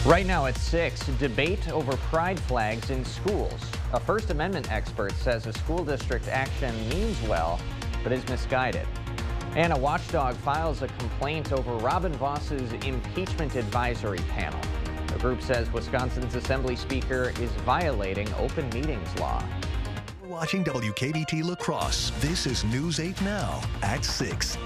Right now at 6, debate over pride flags in schools. A First Amendment expert says a school district action means well, but is misguided. And a watchdog files a complaint over Robin Voss's impeachment advisory panel. The group says Wisconsin's Assembly Speaker is violating open meetings law. We're watching WKBT La Crosse. This is News 8 Now at 6.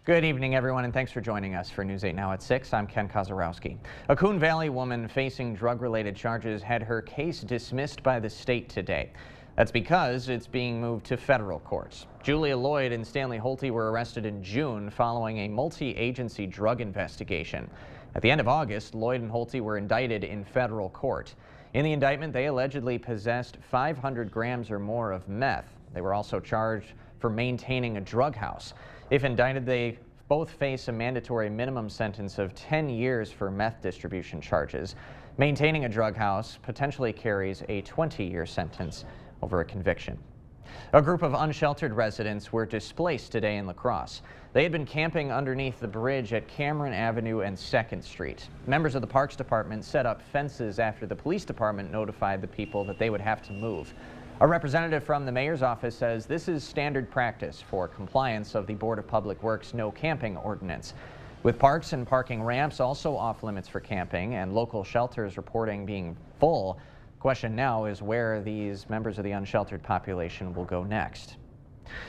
Good evening, everyone, and thanks for joining us for News 8 Now at 6. I'm Ken Kozarowski. A Coon Valley woman facing drug-related charges had her case dismissed by the state today. That's because it's being moved to federal courts. Julia Lloyd and Stanley Holte were arrested in June following a multi-agency drug investigation. At the end of August, Lloyd and Holte were indicted in federal court. In the indictment, they allegedly possessed 500 grams or more of meth. They were also charged for maintaining a drug house. If indicted, they both face a mandatory minimum sentence of 10 years for meth distribution charges. Maintaining a drug house potentially carries a 20-year sentence over a conviction. A group of unsheltered residents were displaced today in La Crosse. They had been camping underneath the bridge at Cameron Avenue and 2nd Street. Members of the Parks Department set up fences after the police department notified the people that they would have to move. A representative from the mayor's office says this is standard practice for compliance of the Board of Public Works no camping ordinance. With parks and parking ramps also off limits for camping and local shelters reporting being full, the question now is where these members of the unsheltered population will go next.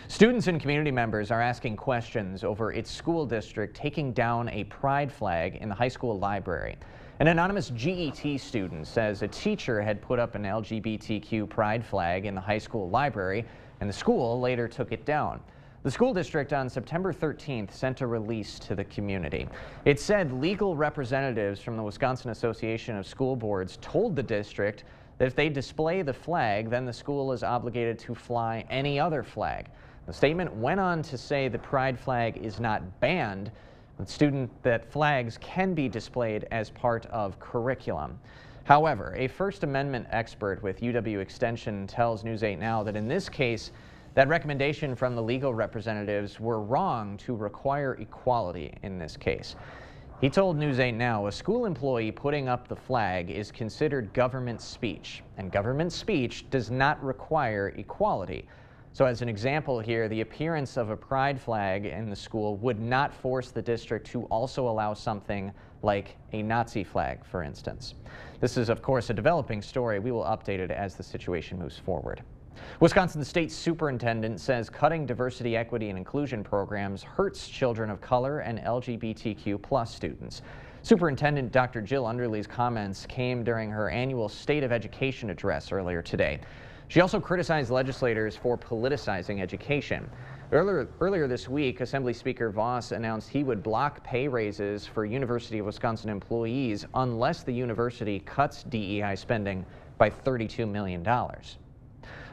Students and community members are asking questions over its school district taking down a pride flag in the high school library. An anonymous GET student says a teacher had put up an LGBTQ pride flag in the high school library, and the school later took it down. The school district on September 13th sent a release to the community. It said legal representatives from the Wisconsin Association of School Boards told the district that if they display the flag, then the school is obligated to fly any other flag. The statement went on to say the pride flag is not banned, that flags can be displayed as part of curriculum. However, a First Amendment expert with UW Extension tells News 8 Now that in this case, that recommendation from the legal representatives were wrong to require equality in this case. He told News 8 Now a school employee putting up the flag is considered government speech, and government speech does not require equality. So as an example here, the appearance of a pride flag in the school would not force the district to also allow something like a Nazi flag, for instance. This is, of course, a developing story. We will update it as the situation moves forward. Wisconsin State Superintendent says cutting diversity, equity, and inclusion programs hurts children of color and LGBTQ+ students. Superintendent Dr. Jill Underly's comments came during her annual State of Education address earlier today. She also criticized legislators for politicizing education. Earlier this week, Assembly Speaker Voss announced he would block pay raises for University of Wisconsin employees unless the university cuts DEI spending by $32 million.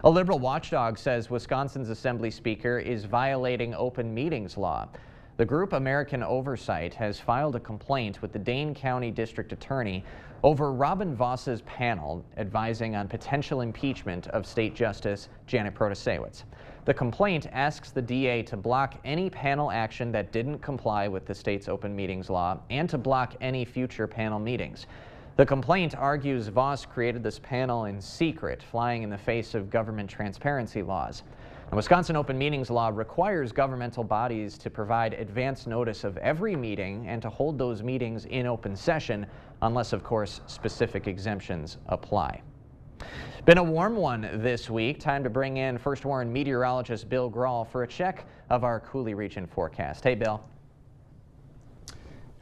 A liberal watchdog says Wisconsin's Assembly Speaker is violating open meetings law. The group American Oversight has filed a complaint with the Dane County District Attorney over Robin Voss's panel advising on potential impeachment of State Justice Janet Protasiewicz. The complaint asks the DA to block any panel action that didn't comply with the state's open meetings law and to block any future panel meetings. The complaint argues Voss created this panel in secret, flying in the face of government transparency laws. The Wisconsin open meetings law requires governmental bodies to provide advance notice of every meeting and to hold those meetings in open session, unless, of course, specific exemptions apply. Been a warm one this week. Time to bring in First Warn meteorologist Bill Grahl for a check of our Coulee region forecast. Hey, Bill.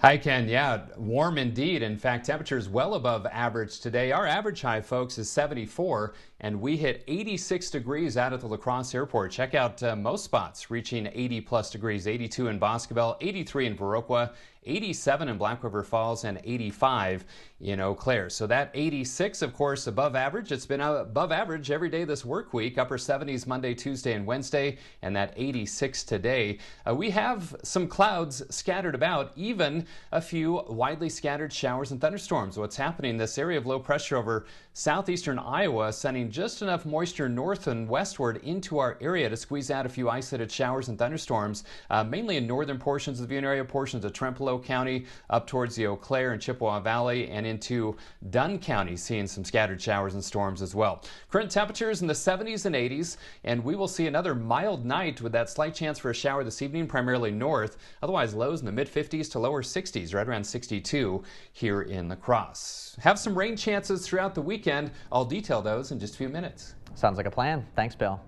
Hi, Ken. Yeah, warm indeed. In fact, temperatures well above average today. Our average high, folks, is 74, and we hit 86 degrees out at the La Crosse Airport. Check out most spots reaching 80-plus degrees, 82 in Boscobel, 83 in Viroqua, 87 in Black River Falls, and 85 in Eau Claire. So that 86, of course, above average. It's been above average every day this work week, upper 70s Monday, Tuesday, and Wednesday, and that 86 today. We have some clouds scattered about, even a few widely scattered showers and thunderstorms. What's happening? This area of low pressure over southeastern Iowa sending just enough moisture north and westward into our area to squeeze out a few isolated showers and thunderstorms, mainly in northern portions of the Butte area, portions of Trempealeau, Monroe County, up towards the Eau Claire and Chippewa Valley, and into Dunn County, seeing some scattered showers and storms as well. Current temperatures in the 70s and 80s, and we will see another mild night with that slight chance for a shower this evening, primarily north. Otherwise, lows in the mid-50s to lower 60s, right around 62 here in La Crosse. Have some rain chances throughout the weekend. I'll detail those in just a few minutes. Sounds like a plan. Thanks, Bill.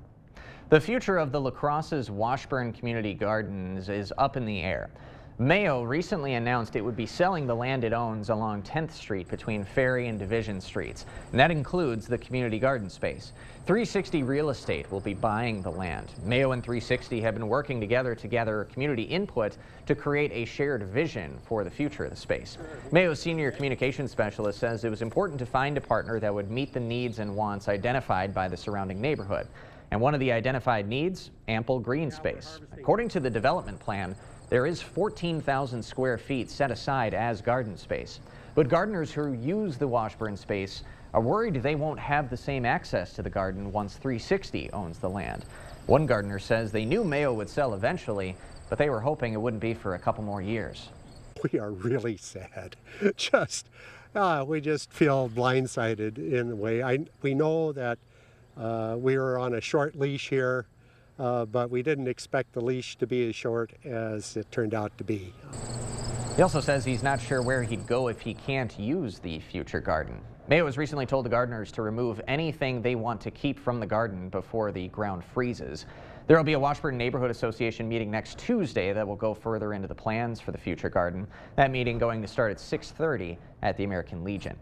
The future of the La Crosse's Washburn Community Gardens is up in the air. Mayo recently announced it would be selling the land it owns along 10th Street between Ferry and Division Streets, and that includes the community garden space. 360 Real Estate will be buying the land. Mayo and 360 have been working together to gather community input to create a shared vision for the future of the space. Mayo's senior communications specialist says it was important to find a partner that would meet the needs and wants identified by the surrounding neighborhood. And one of the identified needs, ample green space. According to the development plan, there is 14,000 square feet set aside as garden space. But gardeners who use the Washburn space are worried they won't have the same access to the garden once 360 owns the land. One gardener says they knew Mayo would sell eventually, but they were hoping it wouldn't be for a couple more years. We are really sad. We just feel blindsided in a way. We know that we were on a short leash here, but we didn't expect the leash to be as short as it turned out to be. He also says he's not sure where he'd go if he can't use the future garden. Mayo has recently told the gardeners to remove anything they want to keep from the garden before the ground freezes. There will be a Washburn Neighborhood Association meeting next Tuesday that will go further into the plans for the future garden. That meeting going to start at 6:30 at the American Legion.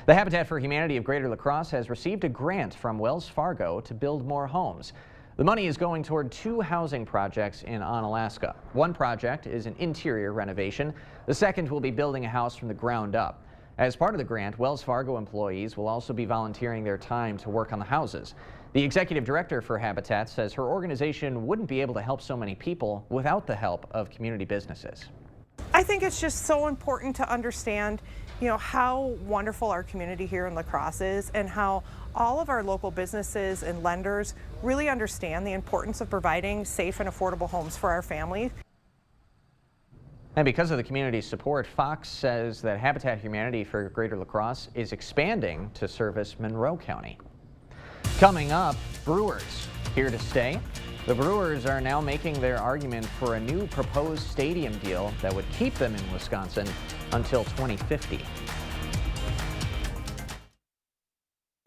The Habitat for Humanity of Greater La Crosse has received a grant from Wells Fargo to build more homes. The money is going toward 2 housing projects in Onalaska. One project is an interior renovation. The second will be building a house from the ground up. As part of the grant, Wells Fargo employees will also be volunteering their time to work on the houses. The executive director for Habitat says her organization wouldn't be able to help so many people without the help of community businesses. I think it's just so important to understand, how wonderful our community here in La Crosse is, and how all of our local businesses and lenders really understand the importance of providing safe and affordable homes for our families. And because of the community's support, Fox says that Habitat Humanity for Greater La Crosse is expanding to service Monroe County. Coming up, Brewers here to stay. The Brewers are now making their argument for a new proposed stadium deal that would keep them in Wisconsin until 2050.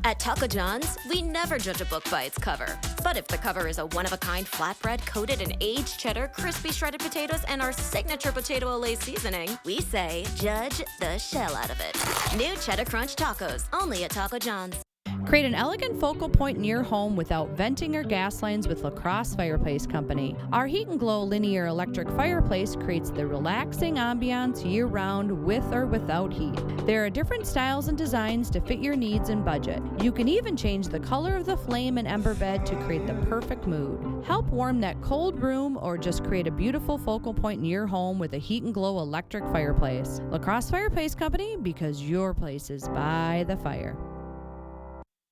At Taco John's, we never judge a book by its cover. But if the cover is a one-of-a-kind flatbread coated in aged cheddar, crispy shredded potatoes, and our signature potato Olay seasoning, we say, judge the shell out of it. New Cheddar Crunch Tacos, only at Taco John's. Create an elegant focal point in your home without venting or gas lines with La Crosse Fireplace Company. Our Heat and Glow linear electric fireplace creates the relaxing ambiance year-round with or without heat. There are different styles and designs to fit your needs and budget. You can even change the color of the flame and ember bed to create the perfect mood. Help warm that cold room or just create a beautiful focal point in your home with a Heat and Glow electric fireplace. La Crosse Fireplace Company, because your place is by the fire.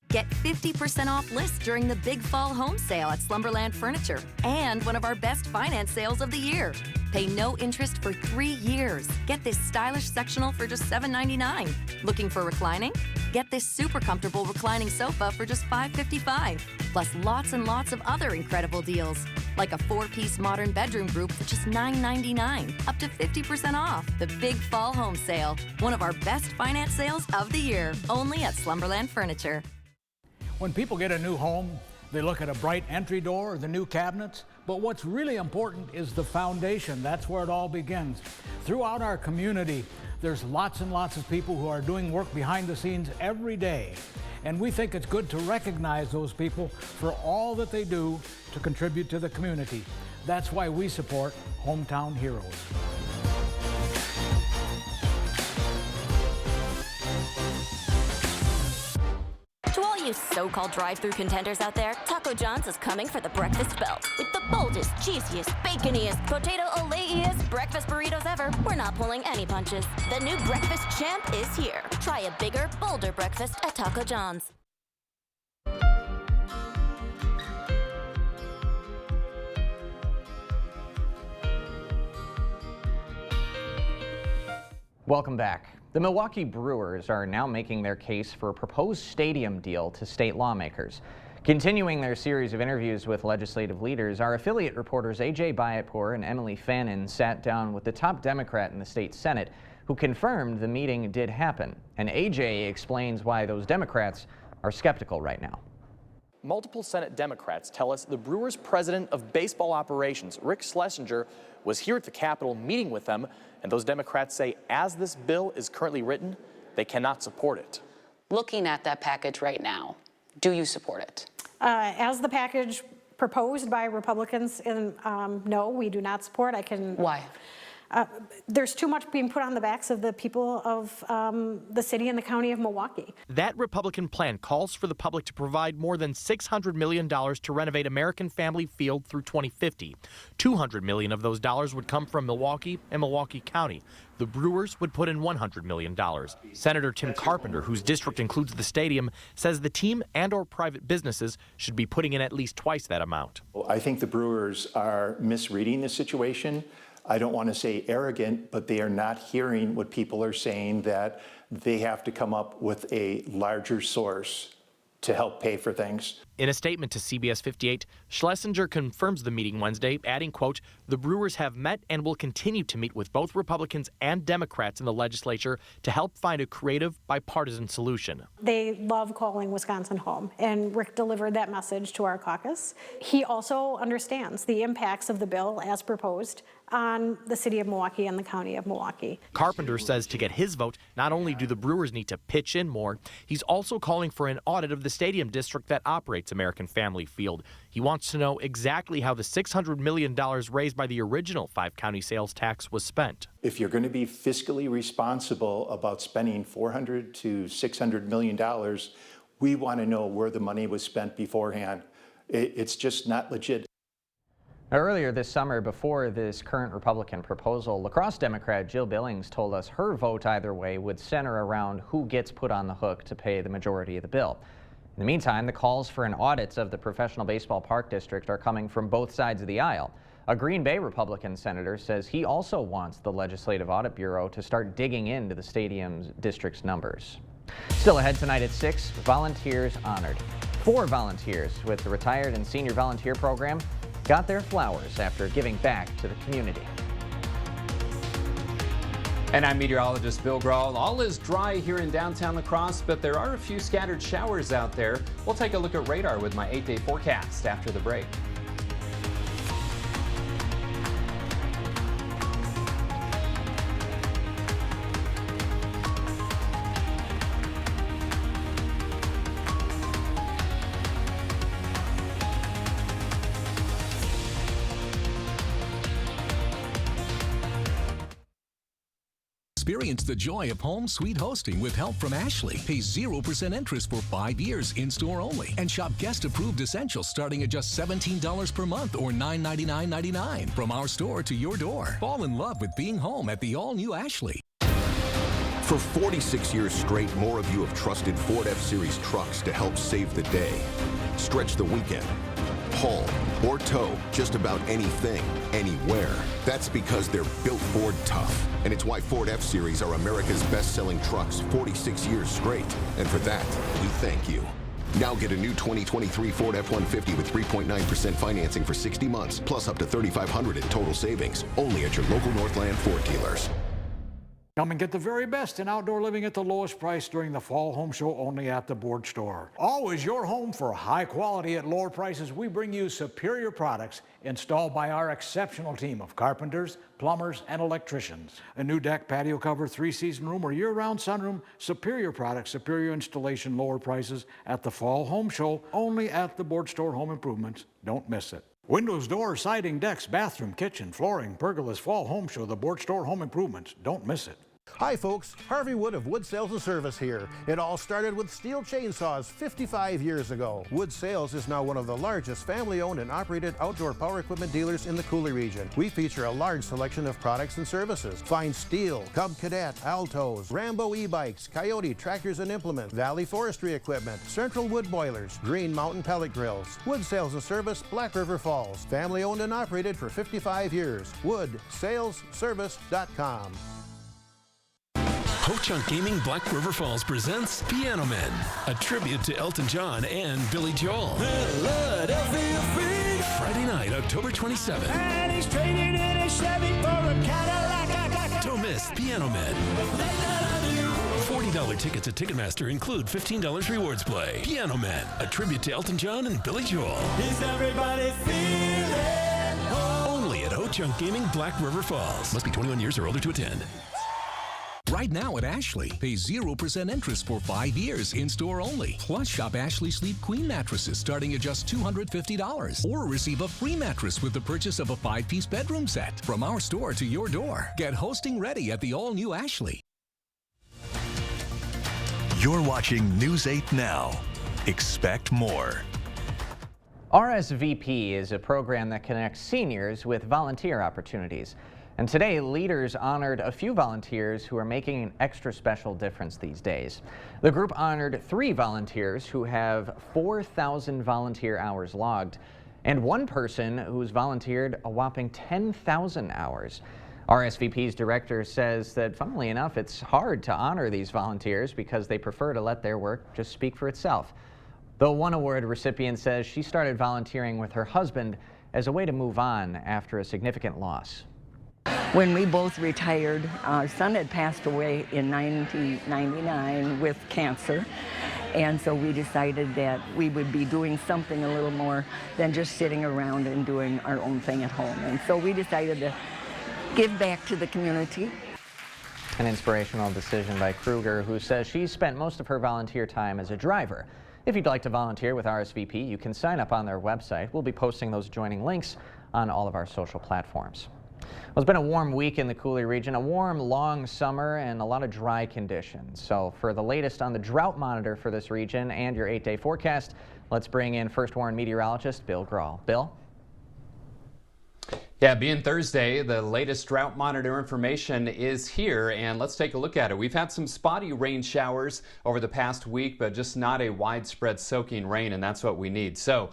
Get 50% off lists during the Big Fall Home Sale at Slumberland Furniture and one of our best finance sales of the year. Pay no interest for 3 years. Get this stylish sectional for just $7.99. Looking for reclining? Get this super comfortable reclining sofa for just $5.55. Plus lots and lots of other incredible deals, like a 4-piece modern bedroom group for just $9.99. Up to 50% off. The Big Fall Home Sale, one of our best finance sales of the year, only at Slumberland Furniture. When people get a new home, they look at a bright entry door or the new cabinets, but what's really important is the foundation. That's where it all begins. Throughout our community, there's lots and lots of people who are doing work behind the scenes every day, and we think it's good to recognize those people for all that they do to contribute to the community. That's why we support Hometown Heroes. To all you so-called drive-through contenders out there, Taco John's is coming for the breakfast belt. With the boldest, cheesiest, baconiest, potato Olay-iest breakfast burritos ever, we're not pulling any punches. The new breakfast champ is here. Try a bigger, bolder breakfast at Taco John's. Welcome back. The Milwaukee Brewers are now making their case for a proposed stadium deal to state lawmakers. Continuing their series of interviews with legislative leaders, our affiliate reporters AJ Bayatpour and Emily Fannin sat down with the top Democrat in the state Senate, who confirmed the meeting did happen. And AJ explains why those Democrats are skeptical right now. Multiple Senate Democrats tell us the Brewers' president of baseball operations, Rick Schlesinger, was here at the Capitol meeting with them, and those Democrats say as this bill is currently written, they cannot support it. Looking at that package right now, do you support it? As the package proposed by Republicans, no, we do not support. Why? There's too much being put on the backs of the people of the city and the county of Milwaukee. That Republican plan calls for the public to provide more than $600 million to renovate American Family Field through 2050. $200 million of those dollars would come from Milwaukee and Milwaukee County. The Brewers would put in $100 million. Senator Tim Carpenter, whose district includes the stadium, says the team and/or private businesses should be putting in at least twice that amount. I think the Brewers are misreading the situation. I don't want to say arrogant, but they are not hearing what people are saying, that they have to come up with a larger source to help pay for things. In a statement to CBS 58, Schlesinger confirms the meeting Wednesday, adding, quote, "The Brewers have met and will continue to meet with both Republicans and Democrats in the legislature to help find a creative, bipartisan solution." They love calling Wisconsin home, and Rick delivered that message to our caucus. He also understands the impacts of the bill as proposed on the city of Milwaukee and the county of Milwaukee. Carpenter says to get his vote, not only do the Brewers need to pitch in more, he's also calling for an audit of the stadium district that operates American Family Field. He wants to know exactly how the $600 million raised by the original 5-county sales tax was spent. If you're going to be fiscally responsible about spending $400 to $600 million, we want to know where the money was spent beforehand. It's just not legit. Earlier this summer, before this current Republican proposal, La Crosse Democrat Jill Billings told us her vote either way would center around who gets put on the hook to pay the majority of the bill. In the meantime, the calls for an audit of the Professional Baseball Park District are coming from both sides of the aisle. A Green Bay Republican senator says he also wants the Legislative Audit Bureau to start digging into the stadium's district's numbers. Still ahead tonight at 6, volunteers honored. 4 volunteers with the Retired and Senior Volunteer Program got their flowers after giving back to the community. And I'm meteorologist Bill Grahl. All is dry here in downtown La Crosse, but there are a few scattered showers out there. We'll take a look at radar with my 8-day forecast after the break. Experience the joy of home sweet hosting with help from Ashley. Pay 0% interest for 5 years in-store only. And shop guest-approved essentials starting at just $17 per month or $9.99.99. From our store to your door. Fall in love with being home at the all-new Ashley. For 46 years straight, more of you have trusted Ford F-Series trucks to help save the day. Stretch the weekend. Haul or tow just about anything, anywhere. That's because they're built Ford tough. And it's why Ford F-Series are America's best-selling trucks 46 years straight. And for that, we thank you. Now get a new 2023 Ford F-150 with 3.9% financing for 60 months, plus up to $3,500 in total savings. Only at your local Northland Ford dealers. Come and get the very best in outdoor living at the lowest price during the Fall Home Show only at the Board Store. Always your home for high quality at lower prices. We bring you superior products installed by our exceptional team of carpenters, plumbers, and electricians. A new deck, patio cover, 3-season room, or year-round sunroom. Superior products, superior installation, lower prices at the Fall Home Show only at the Board Store Home Improvements. Don't miss it. Windows, doors, siding, decks, bathroom, kitchen, flooring, pergolas, Fall Home Show, the Board Store Home Improvements. Don't miss it. Hi folks, Harvey Wood of Wood Sales and Service here. It all started with steel chainsaws 55 years ago. Wood Sales is now one of the largest family-owned and operated outdoor power equipment dealers in the Coulee region. We feature a large selection of products and services. Find Steel, Cub Cadet, Altos, Rambo e-bikes, Coyote tractors and implements, Valley forestry equipment, Central wood boilers, Green Mountain pellet grills. Wood Sales and Service, Black River Falls. Family-owned and operated for 55 years. WoodSalesService.com. Ho-Chunk Gaming Black River Falls presents Piano Men, a tribute to Elton John and Billy Joel. Friday night, October 27th. And he's trading in his Chevy for a Cadillac. Don't miss Piano Men. $40 tickets at Ticketmaster include $15 rewards play. Piano Men, a tribute to Elton John and Billy Joel. Is everybody feeling home? Only at Ho-Chunk Gaming Black River Falls. Must be 21 years or older to attend. Right now at Ashley, pay 0% interest for 5 years in-store only. Plus, shop Ashley Sleep Queen mattresses starting at just $250. Or receive a free mattress with the purchase of a 5-piece bedroom set. From our store to your door. Get hosting ready at the all-new Ashley. You're watching News 8 Now. Expect more. RSVP is a program that connects seniors with volunteer opportunities. And today, leaders honored a few volunteers who are making an extra special difference these days. The group honored 3 volunteers who have 4,000 volunteer hours logged, and 1 person who's volunteered a whopping 10,000 hours. RSVP's director says that, funnily enough, it's hard to honor these volunteers because they prefer to let their work just speak for itself. The one award recipient says she started volunteering with her husband as a way to move on after a significant loss. When we both retired, our son had passed away in 1999 with cancer, and so we decided that we would be doing something a little more than just sitting around and doing our own thing at home. And so we decided to give back to the community. An inspirational decision by Kruger, who says she spent most of her volunteer time as a driver. If you'd like to volunteer with RSVP, you can sign up on their website. We'll be posting those joining links on all of our social platforms. Well, it's been a warm week in the Coulee region, a warm, long summer, and a lot of dry conditions. So for the latest on the drought monitor for this region and your 8-day forecast, let's bring in First Warn meteorologist Bill Grahl. Bill? Yeah, being Thursday, the latest drought monitor information is here, and let's take a look at it. We've had some spotty rain showers over the past week, but just not a widespread soaking rain, and that's what we need. So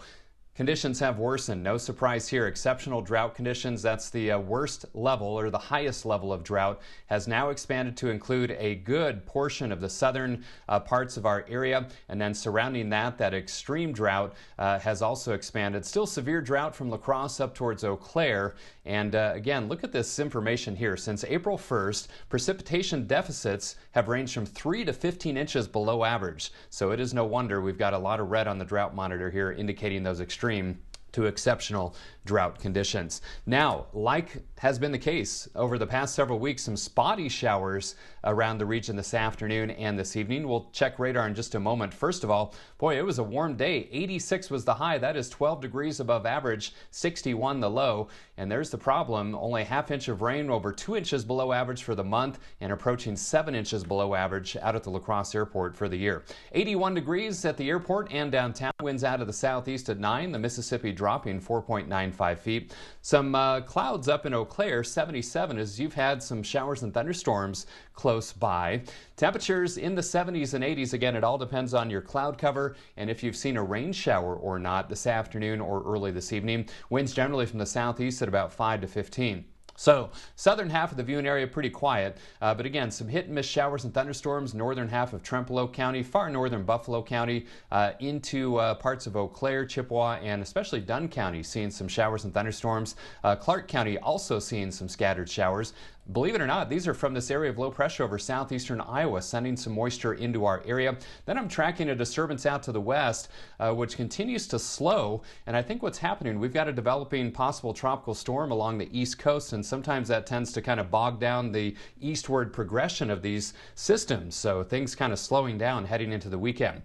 conditions have worsened. No surprise here. Exceptional drought conditions, that's the worst level or the highest level of drought, has now expanded to include a good portion of the southern parts of our area. And then surrounding that, that extreme drought has also expanded. Still severe drought from La Crosse up towards Eau Claire. And again, look at this information here. Since April 1st, precipitation deficits have ranged from 3 to 15 inches below average. So it is no wonder we've got a lot of red on the drought monitor here indicating those extreme to exceptional drought conditions. Now, like has been the case over the past several weeks, some spotty showers around the region this afternoon and this evening. We'll check radar in just a moment. First of all, boy, it was a warm day. 86 was the high. That is 12 degrees above average, 61 the low. And there's the problem. Only a half inch of rain, over 2 inches below average for the month, and approaching 7 inches below average out at the La Crosse Airport for the year. 81 degrees at the airport and downtown. Winds out of the southeast at 9. The Mississippi dropping 4.95 feet. Some clouds up in Eau Claire, 77, as you've had some showers and thunderstorms close by. Temperatures in the 70s and 80s. Again, it all depends on your cloud cover and if you've seen a rain shower or not this afternoon or early this evening. Winds generally from the southeast at about 5 to 15. So, southern half of the viewing area pretty quiet, but again, some hit and miss showers and thunderstorms, northern half of Trempealeau County, far northern Buffalo County, into parts of Eau Claire, Chippewa, and especially Dunn County, seeing some showers and thunderstorms. Clark County also seeing some scattered showers. Believe it or not, these are from this area of low pressure over southeastern Iowa, sending some moisture into our area. Then I'm tracking a disturbance out to the west, which continues to slow. And I think what's happening, we've got a developing possible tropical storm along the east coast, and sometimes that tends to kind of bog down the eastward progression of these systems. So things kind of slowing down heading into the weekend.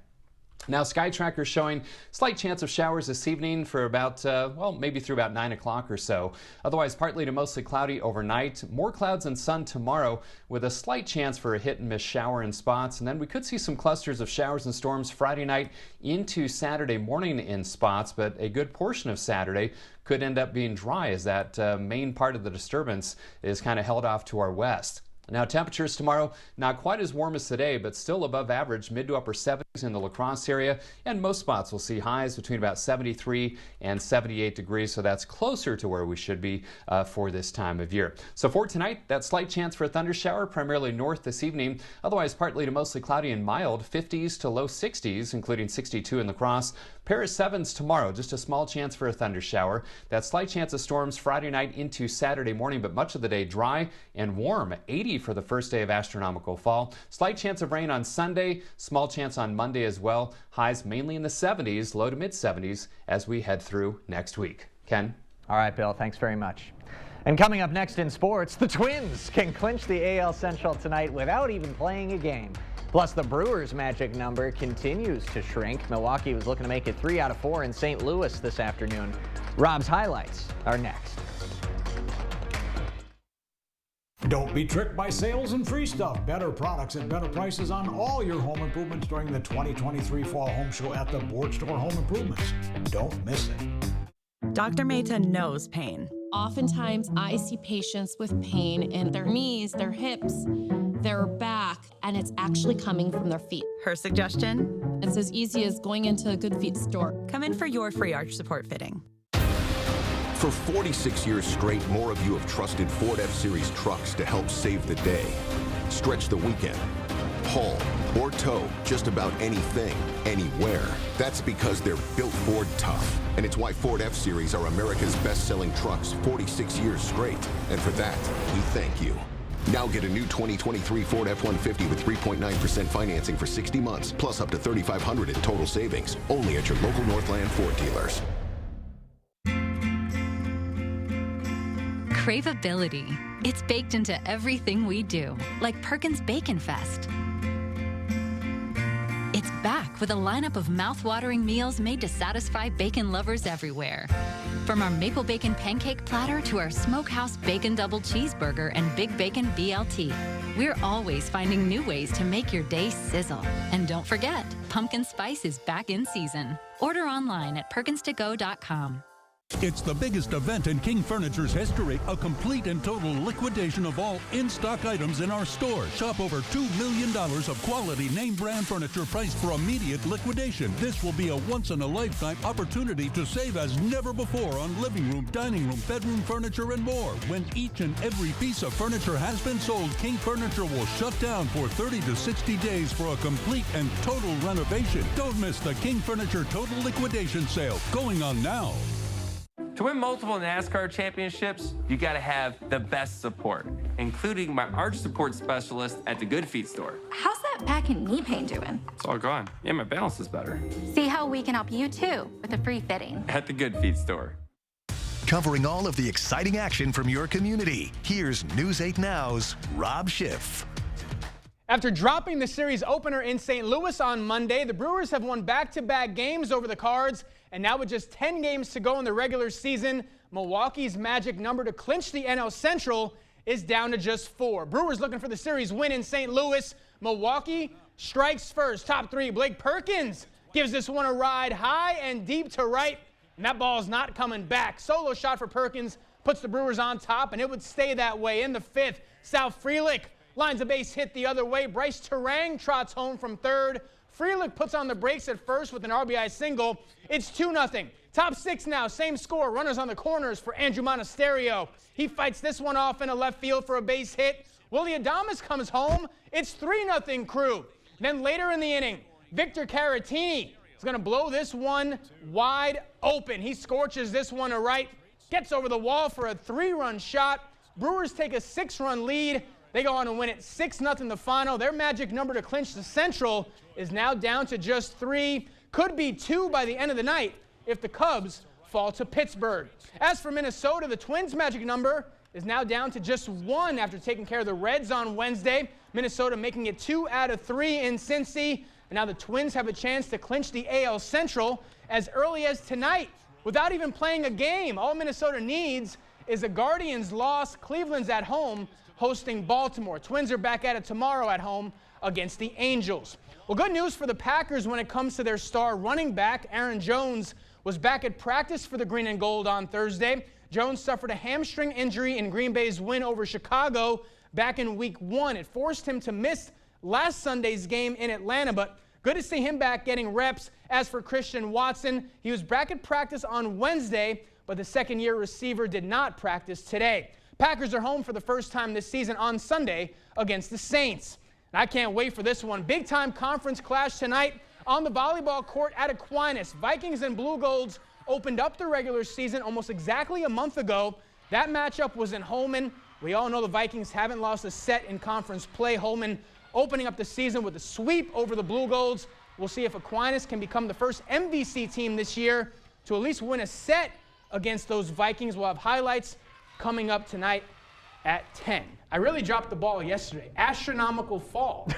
Now, Sky Tracker is showing slight chance of showers this evening for about, well, maybe through about 9 o'clock or so. Otherwise, partly to mostly cloudy overnight. More clouds and sun tomorrow with a slight chance for a hit and miss shower in spots. And then we could see some clusters of showers and storms Friday night into Saturday morning in spots, but a good portion of Saturday could end up being dry as that main part of the disturbance is kind of held off to our west. Now, temperatures tomorrow, not quite as warm as today, but still above average, mid to upper 70s in the La Crosse area. And most spots will see highs between about 73 and 78 degrees. So that's closer to where we should be for this time of year. So for tonight, that slight chance for a thundershower, primarily north this evening. Otherwise, partly to mostly cloudy and mild, 50s to low 60s, including 62 in La Crosse. Paris 7s tomorrow, just a small chance for a thundershower. That slight chance of storms Friday night into Saturday morning, but much of the day dry and warm. 80 for the first day of astronomical fall. Slight chance of rain on Sunday, small chance on Monday as well. Highs mainly in the 70s, low to mid 70s as we head through next week. Ken? All right, Bill, thanks very much. And coming up next in sports, the Twins can clinch the AL Central tonight without even playing a game. Plus, the Brewers' magic number continues to shrink. Milwaukee was looking to make it 3 out of 4 in St. Louis this afternoon. Rob's highlights are next. Don't be tricked by sales and free stuff. Better products at better prices on all your home improvements during the 2023 Fall Home Show at the Board Store Home Improvements. Don't miss it. Dr. Mehta knows pain. Oftentimes, I see patients with pain in their knees, their hips, their back, and it's actually coming from their feet. Her suggestion? It's as easy as going into a Good Feet store. Come in for your free arch support fitting. For 46 years straight, more of you have trusted Ford F-Series trucks to help save the day. Stretch the weekend, haul, or tow just about anything, anywhere. That's because they're built Ford tough. And it's why Ford F-Series are America's best-selling trucks 46 years straight. And for that, we thank you. Now get a new 2023 Ford F-150 with 3.9% financing for 60 months, plus up to $3,500 in total savings. Only at your local Northland Ford dealers. Craveability. It's baked into everything we do, like Perkins Bacon Fest. It's back with a lineup of mouth-watering meals made to satisfy bacon lovers everywhere. From our maple bacon pancake platter to our smokehouse bacon double cheeseburger and big bacon BLT, we're always finding new ways to make your day sizzle. And don't forget, pumpkin spice is back in season. Order online at perkinstogo.com. It's the biggest event in King Furniture's history, a complete and total liquidation of all in-stock items in our store. Shop over $2 million of quality name brand furniture priced for immediate liquidation. This will be a once-in-a-lifetime opportunity to save as never before on living room, dining room, bedroom furniture, and more. When each and every piece of furniture has been sold, King Furniture will shut down for 30 to 60 days for a complete and total renovation. Don't miss the King Furniture Total Liquidation Sale going on now. To win multiple NASCAR championships, you gotta have the best support, including my arch support specialist at the Good Feet store. How's that back and knee pain doing? It's all gone. Yeah, my balance is better. See how we can help you too with a free fitting. At the Good Feet store. Covering all of the exciting action from your community, here's News 8 Now's Rob Schiff. After dropping the series opener in St. Louis on Monday, the Brewers have won back-to-back games over the Cards, and now with just 10 games to go in the regular season, Milwaukee's magic number to clinch the NL Central is down to just 4. Brewers looking for the series win in St. Louis. Milwaukee strikes first. Top 3, Blake Perkins gives this one a ride high and deep to right, and that ball's not coming back. Solo shot for Perkins puts the Brewers on top, and it would stay that way. In the 5th, Sal Frelick lines a base hit the other way. Bryce Terang trots home from third. Frelick puts on the brakes at first with an RBI single. It's 2-0. Top 6 now, same score. Runners on the corners for Andrew Monasterio. He fights this one off in a left field for a base hit. Willie Adames comes home. It's 3-0 Crew. Then later in the inning, Victor Caratini is going to blow this one wide open. He scorches this one to right, gets over the wall for a 3-run shot. Brewers take a 6-run lead. They go on to win it 6-0 the final. Their magic number to clinch the Central is now down to just 3. Could be 2 by the end of the night if the Cubs fall to Pittsburgh. As for Minnesota, the Twins' magic number is now down to just 1 after taking care of the Reds on Wednesday. Minnesota making it 2 out of 3 in Cincy. And now the Twins have a chance to clinch the AL Central as early as tonight without even playing a game. All Minnesota needs is a Guardians loss. Cleveland's at home hosting Baltimore. Twins are back at it tomorrow at home against the Angels. Well, good news for the Packers when it comes to their star running back. Aaron Jones was back at practice for the Green and Gold on Thursday. Jones suffered a hamstring injury in Green Bay's win over Chicago back in week 1. It forced him to miss last Sunday's game in Atlanta, but good to see him back getting reps. As for Christian Watson, he was back at practice on Wednesday, but the second-year receiver did not practice today. Packers are home for the first time this season on Sunday against the Saints. And I can't wait for this one. Big-time conference clash tonight on the volleyball court at Aquinas. Vikings and Blue Golds opened up the regular season almost exactly a month ago. That matchup was in Holman. We all know the Vikings haven't lost a set in conference play. Holman opening up the season with a sweep over the Blue Golds. We'll see if Aquinas can become the first MVC team this year to at least win a set against those Vikings. We'll have highlights coming up tonight at 10. I really dropped the ball yesterday. Astronomical fall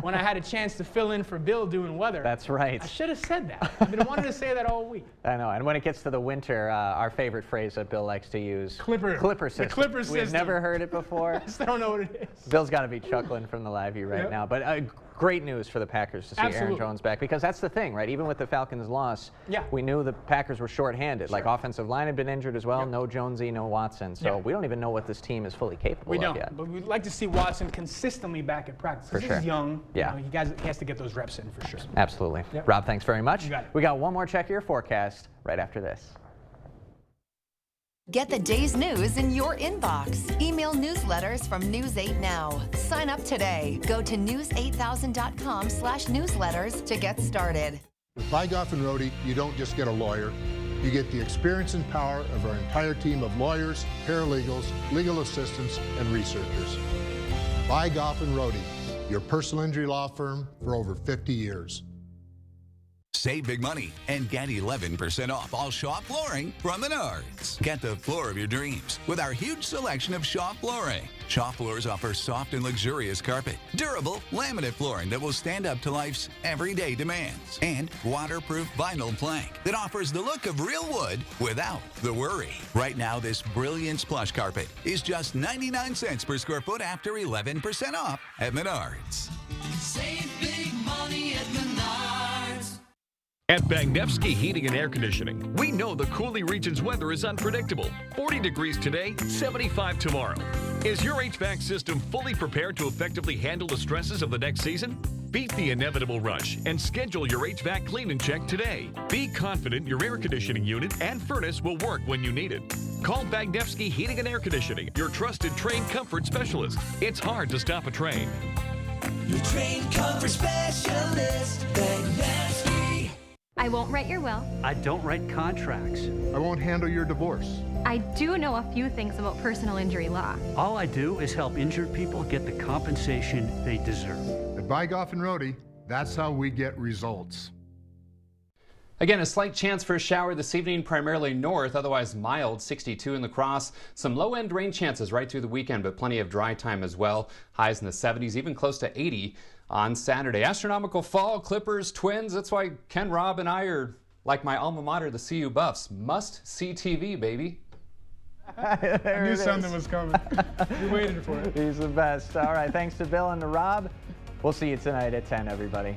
when I had a chance to fill in for Bill doing weather. That's right. I should have said that. I've been wanting to say that all week. I know. And when it gets to the winter, our favorite phrase that Bill likes to use, Clipper system. The Clipper system. We've never heard it before. I still don't know what it is. Bill's got to be chuckling from the live view right now. But great news for the Packers to see Aaron Jones back, because that's the thing, right? Even with the Falcons' loss, we knew the Packers were shorthanded. Like, offensive line had been injured as well. No Jonesy, no Watson. So we don't even know what this team is fully capable of yet. But we'd like to see Watson consistently back at practice. For sure. He's young. Yeah. He has to get those reps in for sure. Absolutely. Rob, thanks very much. You got it. We got one more check of your forecast right after this. Get the day's news in your inbox. Email newsletters from News 8 Now. Sign up today. Go to news8000.com/newsletters to get started. With Vygoff & Rohde, you don't just get a lawyer. You get the experience and power of our entire team of lawyers, paralegals, legal assistants, and researchers. Vygoff & Rohde, your personal injury law firm for over 50 years. Save big money and get 11% off all Shaw flooring from Menards. Get the floor of your dreams with our huge selection of Shaw flooring. Shaw floors offer soft and luxurious carpet, durable laminate flooring that will stand up to life's everyday demands, and waterproof vinyl plank that offers the look of real wood without the worry. Right now, this brilliant plush carpet is just 99 cents per square foot after 11% off at Menards. Save big money at Menards. At Bagnevsky Heating and Air Conditioning, we know the Cooley region's weather is unpredictable. 40 degrees today, 75 tomorrow. Is your HVAC system fully prepared to effectively handle the stresses of the next season? Beat the inevitable rush and schedule your HVAC clean and check today. Be confident your air conditioning unit and furnace will work when you need it. Call Bagnevsky Heating and Air Conditioning, your trusted trained comfort specialist. It's hard to stop a train. Your trained comfort specialist, Bagnevsky. I won't write your will. I don't write contracts. I won't handle your divorce. I do know a few things about personal injury law. All I do is help injured people get the compensation they deserve. At Vygoff & Rohde, that's how we get results. Again, a slight chance for a shower this evening, primarily north, otherwise mild, 62 in La Crosse. Some low-end rain chances right through the weekend, but plenty of dry time as well. Highs in the 70s, even close to 80 on Saturday. Astronomical fall, Clippers, Twins. That's why Ken, Rob, and I are like my alma mater, the CU Buffs. Must-see TV, baby. I knew something was coming. You waited for it. He's the best. All right, thanks to Bill and to Rob. We'll see you tonight at 10, everybody.